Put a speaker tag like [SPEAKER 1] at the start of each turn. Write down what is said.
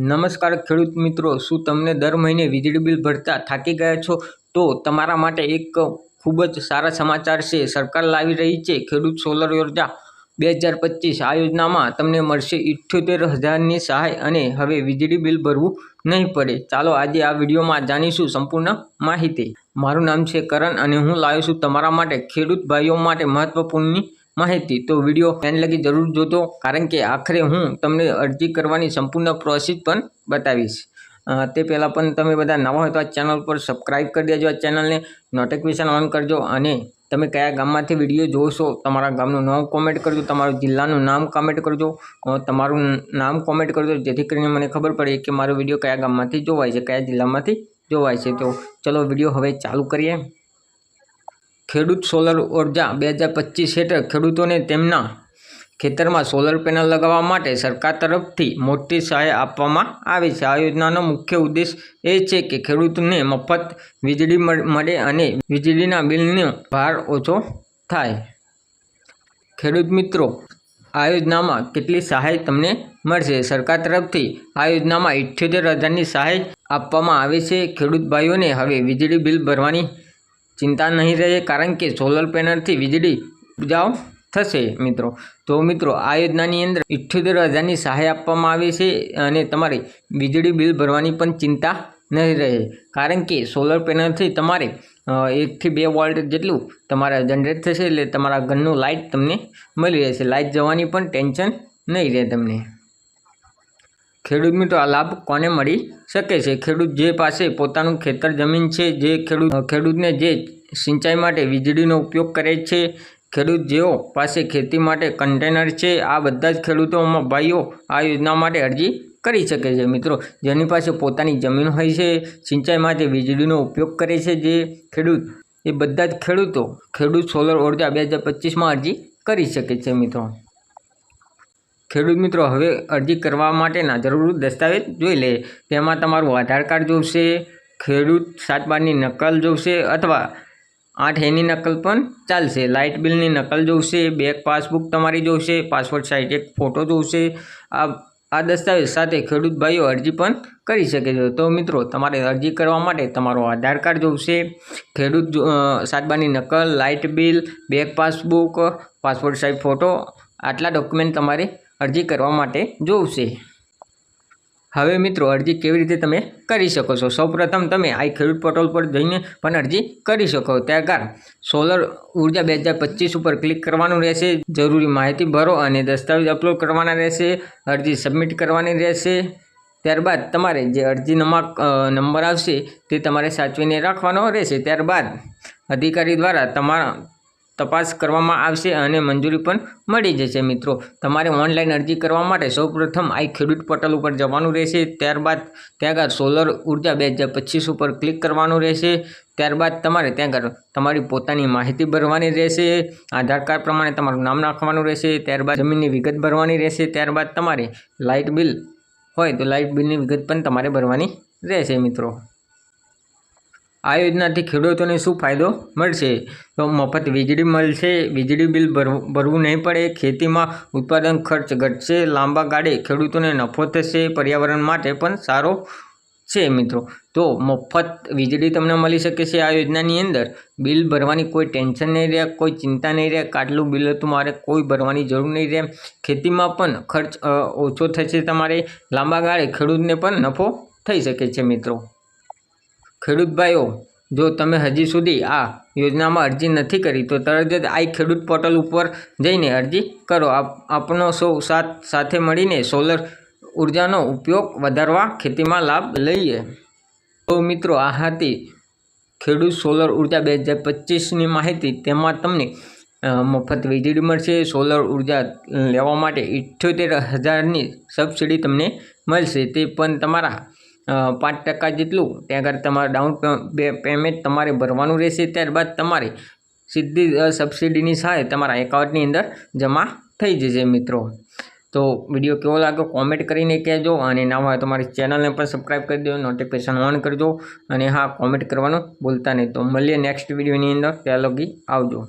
[SPEAKER 1] નમસ્કાર ખેડૂત મિત્રો, શું તમને દર મહિને વીજળી બિલ ભરતા થાકી ગયા છો? તો તમારા માટે એક ખૂબ જ સારા સમાચાર છે. સરકાર લાવી રહી છે ખેડૂત સોલર યોજના 2025. આ યોજનામાં તમને મળશે 78,000ની સહાય અને હવે વીજળી બિલ ભરવું નહીં પડે. ચાલો આજે આ વિડીયોમાં જાણીશું સંપૂર્ણ માહિતી. મારું નામ છે કરણ અને હું લાવ્યો છું તમારા માટે ખેડૂત ભાઈઓ માટે મહત્વપૂર્ણ માહિતી. તો વિડીયો એન્ડ લગી જરૂર જોજો, કારણ કે આખરે હું તમને અરજી કરવાની સંપૂર્ણ પ્રોસેસ પણ બતાવીશ. તે પહેલાં પણ તમે બધા નવા હોય તો આ ચેનલ પર સબસ્ક્રાઈબ કરી દેજો, આ ચેનલને નોટિફિકેશન ઓન કરજો અને તમે કયા ગામમાંથી વિડીયો જોશો તમારા ગામનું નામ કોમેન્ટ કરજો, તમારું જિલ્લાનું નામ કોમેન્ટ કરજો, તમારું નામ કોમેન્ટ કરજો, જેથી કરીને મને ખબર પડે કે મારો વિડીયો કયા ગામમાંથી જોવાય છે, કયા જિલ્લામાંથી જોવાય છે. તો ચલો વિડીયો હવે ચાલુ કરીએ. ખેડૂત સોલર ઉર્જા 2025 હેઠળ ખેડૂતોને તેમના ખેતરમાં સોલર પેનલ લગાવવા માટે સરકાર તરફથી મોટી સહાય આપવામાં આવે છે. આ યોજનાનો મુખ્ય ઉદ્દેશ એ છે કે ખેડૂતોને મફત વીજળી મળે અને વીજળીના બિલનો ભાર ઓછો થાય. ખેડૂત મિત્રો, આ યોજનામાં કેટલી સહાય તમને મળશે? સરકાર તરફથી આ યોજનામાં 78,000ની સહાય આપવામાં આવે છે. ખેડૂત ભાઈઓને હવે વીજળી બિલ ભરવાની ચિંતા નહીં રહે, કારણ કે સોલર પેનલથી વીજળી ઉપજાવ થશે. તો મિત્રો, આ યોજનાની અંદર 78,000ની સહાય આપવામાં આવે છે અને તમારે વીજળી બિલ ભરવાની પણ ચિંતા નહીં રહે, કારણ કે સોલર પેનલથી તમારે 1 થી 2 વોલ્ટ જેટલું તમારા જનરેટ થશે, એટલે તમારા ઘરનું લાઇટ તમને મળી રહેશે. લાઇટ જવાની પણ ટેન્શન નહીં રહે તમને. ખેડૂત મિત્રો, આ લાભ કોને મળી શકે છે? ખેડૂત જે પાસે પોતાનું ખેતર જમીન છે, જે ખેડૂતને જે સિંચાઈ માટે વીજળીનો ઉપયોગ કરે છે, ખેડૂત જેઓ પાસે ખેતી માટે કન્ટેનર છે, આ બધા જ ખેડૂતોમાં ભાઈઓ આ યોજના માટે અરજી કરી શકે છે. મિત્રો, જેની પાસે પોતાની જમીન હોય છે, સિંચાઈ માટે વીજળીનો ઉપયોગ કરે છે જે ખેડૂત, એ બધા જ ખેડૂતો ખેડૂત સોલર ઉર્જા 2025માં અરજી કરી શકે છે. ખેડૂત મિત્રો, હવે અરજી કરવા માટેના જરૂરી દસ્તાવેજ જોઈ લે. તેમાં તમારું આધાર કાર્ડ જોઈશે, ખેડૂત 7 બારની નકલ જોઈશે અથવા 8 એની નકલ પણ ચાલશે, લાઇટ બિલની નકલ જોઈશે, બેંક પાસબુક તમારી જોઈશે, પાસપોર્ટ સાઇઝ એક ફોટો જોઈશે. આ દસ્તાવેજ સાથે ખેડૂત ભાઈઓ અરજી પણ કરી શકે છે. તો મિત્રો, તમારે અરજી કરવા માટે તમારો આધાર કાર્ડ જોઈશે, ખેડૂત 7 બારની નકલ, light bill, bank passbook, passport size photo, આટલા ડોક્યુમેન્ટ તમારે અરજી કરવા માટે જોઈશે. હવે મિત્રો, અરજી કેવી રીતે તમે કરી શકો છો? સૌપ્રથમ તમે આ ખેડૂત પોર્ટલ પર જઈને પણ અરજી કરી શકો. ત્યારબાદ સોલર ઉર્જા 2025 ઉપર ક્લિક કરવાનું રહેશે, જરૂરી માહિતી ભરો અને દસ્તાવેજ અપલોડ કરવાના રહેશે, અરજી સબમિટ કરવાની રહેશે. ત્યારબાદ તમારે જે અરજી નંબર આવશે તે તમારે સાચવીને રાખવાનો રહેશે. ત્યારબાદ અધિકારી દ્વારા તમારા તપાસ કરવામાં આવશે અને મંજૂરી પણ મળી જશે. મિત્રો, તમારે ઓનલાઈન અરજી કરવા માટે સૌપ્રથમ આ ખેડૂત પોર્ટલ ઉપર જવાનું રહેશે. ત્યારબાદ સોલર ઉર્જા 2025 ઉપર ક્લિક કરવાનું રહેશે. ત્યારબાદ તમારે ત્યાં તમારી પોતાની માહિતી ભરવાની રહેશે, આધાર કાર્ડ પ્રમાણે તમારું નામ નાખવાનું રહેશે. ત્યારબાદ જમીનની વિગત ભરવાની રહેશે. ત્યારબાદ તમારે લાઇટ બિલ હોય તો લાઇટ બિલની વિગત પણ તમારે ભરવાની રહેશે. મિત્રો, આ યોજનાથી ખેડૂતોને શું ફાયદો મળશે? તો મફત વીજળી મળશે, વીજળી બિલ ભરવું નહીં પડે, ખેતીમાં ઉત્પાદન ખર્ચ ઘટશે, લાંબા ગાળે ખેડૂતોને નફો થશે, પર્યાવરણ માટે પણ સારો છે. મિત્રો, તો મફત વીજળી તમને મળી શકે છે આ યોજનાની અંદર. બિલ ભરવાની કોઈ ટેન્શન નહીં રહે, કોઈ ચિંતા નહીં રહે, આટલું બિલ તમારે કોઈ ભરવાની જરૂર નહીં રહે. ખેતીમાં પણ ખર્ચ ઓછો થશે તમારે, લાંબા ગાળે ખેડૂતને પણ નફો થઈ શકે છે. મિત્રો, ખેડૂત ભાઈઓ, જો તમે હજી સુધી આ યોજનામાં અરજી નથી કરી તો તરત જ આ ખેડૂત પોર્ટલ ઉપર જઈને અરજી કરો. આપણો સૌ સાથે મળીને સોલર ઉર્જાનો ઉપયોગ વધારવા ખેતીમાં લાભ લઈએ. તો મિત્રો, આ હતી ખેડૂત સોલર ઉર્જા 2025ની માહિતી. તેમાં તમને મફત વીજળી મળશે, સોલર ઉર્જા લેવા માટે 78,000ની સબસિડી તમને મળશે. તે પણ તમારા 5% જેટલું ત્યાં આગળ તમારે ડાઉન પેમેન્ટ તમારે ભરવાનું રહેશે. ત્યારબાદ તમારે સીધી સબસિડીની સહાય તમારા એકાઉન્ટની અંદર જમા થઈ જશે. મિત્રો, તો વિડીયો કેવો લાગ્યો કોમેન્ટ કરીને કહેજો અને ના હોય તો મારી ચેનલને પણ સબસ્ક્રાઈબ કરી દો, નોટિફિકેશન ઓન કરજો અને હા, કોમેન્ટ કરવાનું ભૂલતા નહીં. તો મળીએ નેક્સ્ટ વિડીયોની અંદર. ત્યાં લગી આવજો.